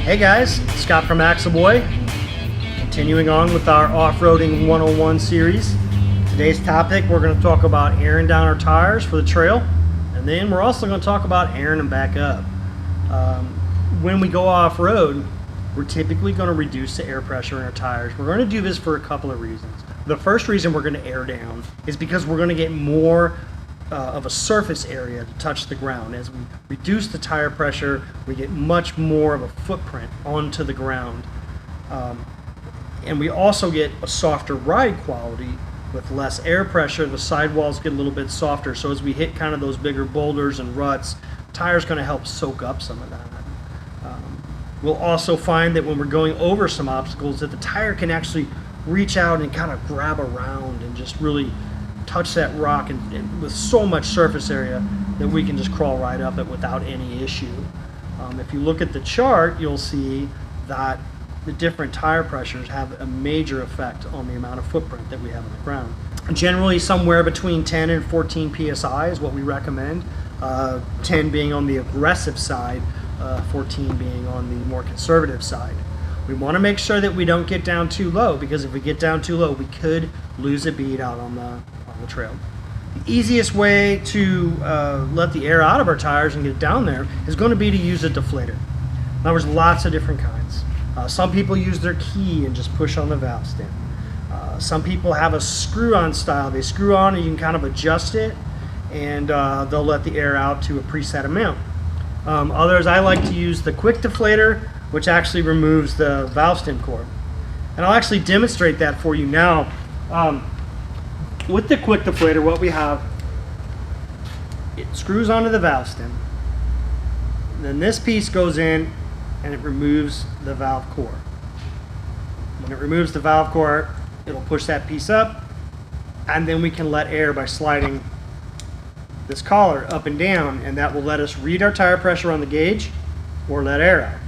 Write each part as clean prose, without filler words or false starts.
Hey guys, Scott from Axle Boy. Continuing on with our Off-Roading 101 series. Today's topic, we're going to talk about airing down our tires for the trail, and then we're also going to talk about airing them back up. When we go off-road, we're typically going to reduce the air pressure in our tires. We're going to do this for a couple of reasons. The first reason we're going to air down is because we're going to get more of a surface area to touch the ground. As we reduce the tire pressure, we get much more of a footprint onto the ground. And we also get a softer ride quality with less air pressure. The sidewalls get a little bit softer, so as we hit kind of those bigger boulders and ruts, the tire's going to help soak up some of that. We'll also find that when we're going over some obstacles, that the tire can actually reach out and kind of grab around and just really touch that rock and with so much surface area that we can just crawl right up it without any issue. If you look at the chart, you'll see that the different tire pressures have a major effect on the amount of footprint that we have on the ground. Generally, somewhere between 10 and 14 psi is what we recommend. 10 being on the aggressive side, 14 being on the more conservative side. We want to make sure that we don't get down too low, because if we get down too low, we could lose a bead out on the trail. The easiest way to let the air out of our tires and get it down there is going to be to use a deflator. Now, there's lots of different kinds. Some people use their key and just push on the valve stem. Some people have a screw-on style. They screw on and you can kind of adjust it, and they'll let the air out to a preset amount. Others, I like to use the quick deflator, which actually removes the valve stem cord. And I'll actually demonstrate that for you now. With the quick deflator, what we have, it screws onto the valve stem. Then this piece goes in and it removes the valve core. When it removes the valve core, it'll push that piece up, and then we can let air by sliding this collar up and down, and that will let us read our tire pressure on the gauge or let air out.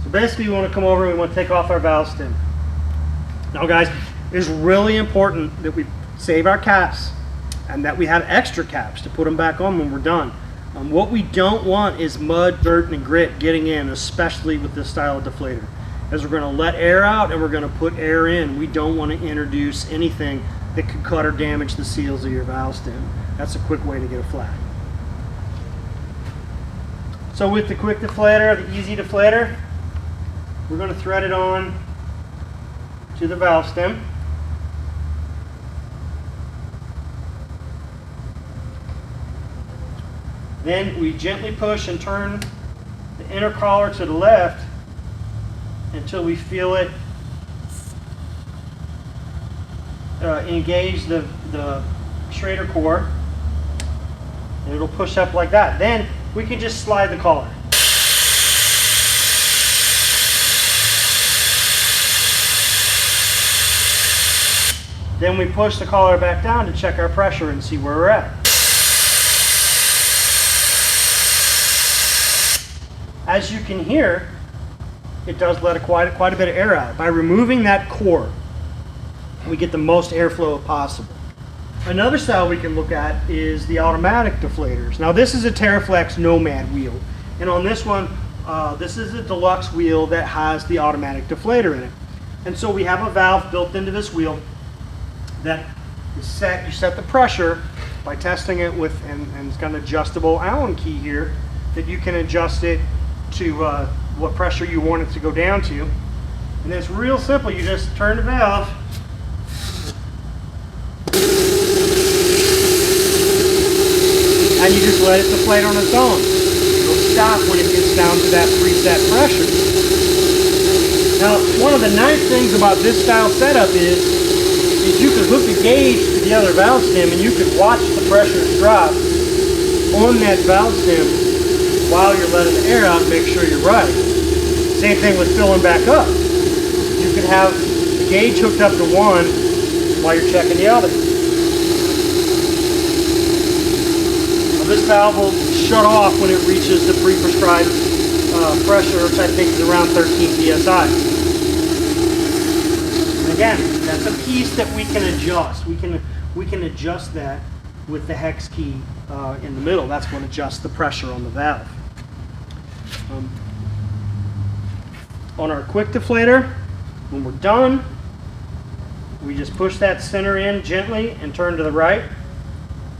So basically, we want to come over and we want to take off our valve stem. Now guys, it is really important that we save our caps and that we have extra caps to put them back on when we're done. What we don't want is mud, dirt, and grit getting in, especially with this style of deflator. As we're going to let air out and we're going to put air in, we don't want to introduce anything that could cut or damage the seals of your valve stem. That's a quick way to get a flag. So with the quick deflator, the easy deflator, we're going to thread it on to the valve stem. Then we gently push and turn the inner collar to the left until we feel it engage the Schrader core, and it'll push up like that. Then we can just slide the collar. Then we push the collar back down to check our pressure and see where we're at. As you can hear, it does let quite a bit of air out. By removing that core, we get the most airflow possible. Another style we can look at is the automatic deflators. Now this is a TerraFlex Nomad wheel, and on this one, this is a deluxe wheel that has the automatic deflator in it. And so we have a valve built into this wheel that is set. You set the pressure by testing it with, and it's got an adjustable Allen key here that you can adjust it to what pressure you want it to go down to. And it's real simple. You just turn the valve, and you just let it deflate on its own. It'll stop when it gets down to that preset pressure. Now, one of the nice things about this style setup is you can hook a gauge to the other valve stem and you can watch the pressure drop on that valve stem while you're letting the air out and make sure you're right. Same thing with filling back up. You can have the gauge hooked up to one while you're checking the other. Now this valve will shut off when it reaches the pre-prescribed pressure, which I think is around 13 psi. And again, that's a piece that we can adjust. We can adjust that with the hex key in the middle. That's what adjusts the pressure on the valve. on our quick deflator, when we're done, we just push that center in gently and turn to the right.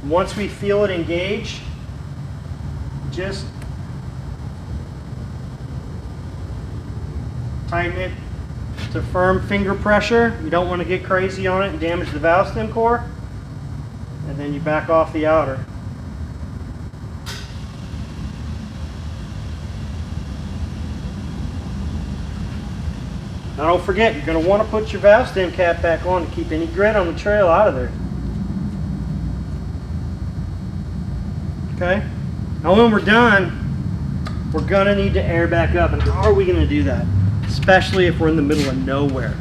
Once we feel it engage, just tighten it to firm finger pressure. You don't want to get crazy on it and damage the valve stem core. And then you back off the outer. Now don't forget, you're going to want to put your valve stem cap back on to keep any grit on the trail out of there. Okay? Now when we're done, we're going to need to air back up. And how are we going to do that? Especially if we're in the middle of nowhere.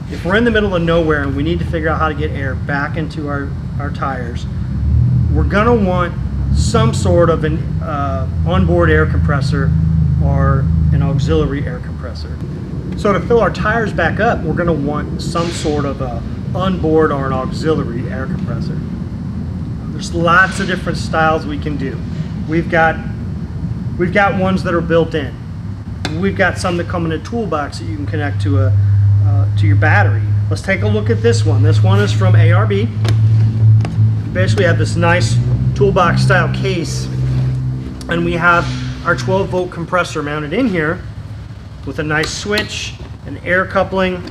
If we're in the middle of nowhere and we need to figure out how to get air back into our tires, we're going to want some sort of an onboard air compressor or an auxiliary air compressor. So to fill our tires back up, we're going to want some sort of a onboard or an auxiliary air compressor. There's lots of different styles we can do. We've got ones that are built in. We've got some that come in a toolbox that you can connect to your battery. Let's take a look at this one. This one is from ARB. Basically, we have this nice toolbox style case, and we have our 12-volt compressor mounted in here with a nice switch, an air coupling.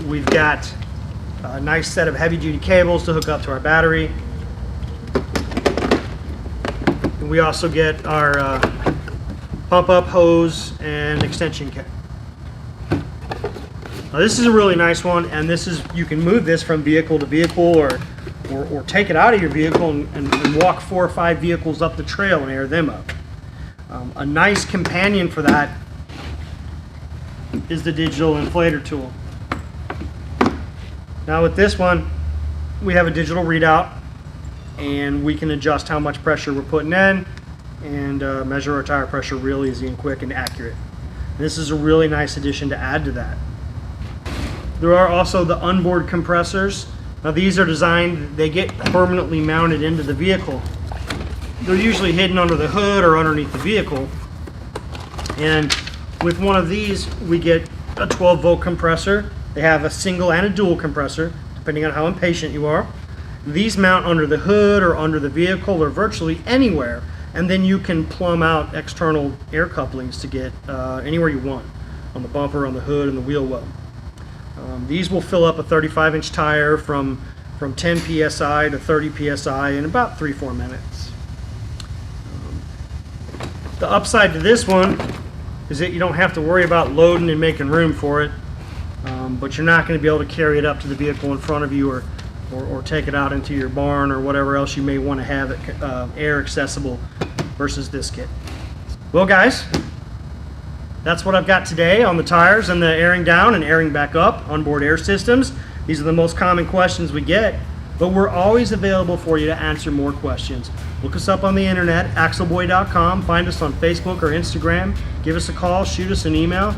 We've got a nice set of heavy-duty cables to hook up to our battery. And we also get our pump-up hose and extension kit. Now this is a really nice one, and this is, you can move this from vehicle to vehicle or take it out of your vehicle and walk 4 or 5 vehicles up the trail and air them up. A nice companion for that is the digital inflator tool. Now with this one, we have a digital readout, and we can adjust how much pressure we're putting in and measure our tire pressure real easy and quick and accurate. This is a really nice addition to add to that. There are also the onboard compressors. Now these are designed, they get permanently mounted into the vehicle. They're usually hidden under the hood or underneath the vehicle. And with one of these, we get a 12-volt compressor. They have a single and a dual compressor, depending on how impatient you are. These mount under the hood or under the vehicle or virtually anywhere, and then you can plumb out external air couplings to get anywhere you want, on the bumper, on the hood, and the wheel well. These will fill up a 35-inch tire from 10 psi to 30 psi in about 3-4 minutes. The upside to this one is that you don't have to worry about loading and making room for it, but you're not going to be able to carry it up to the vehicle in front of you or take it out into your barn or whatever else you may want to have it air accessible versus this kit. Well guys, that's what I've got today on the tires and the airing down and airing back up onboard air systems. These are the most common questions we get, but we're always available for you to answer more questions. Look us up on the internet, axleboy.com, find us on Facebook or Instagram, give us a call, shoot us an email.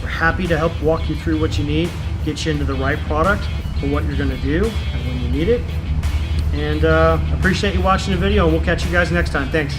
We're happy to help walk you through what you need, get you into the right product for what you're going to do and when you need it. And appreciate you watching the video, and we'll catch you guys next time. Thanks.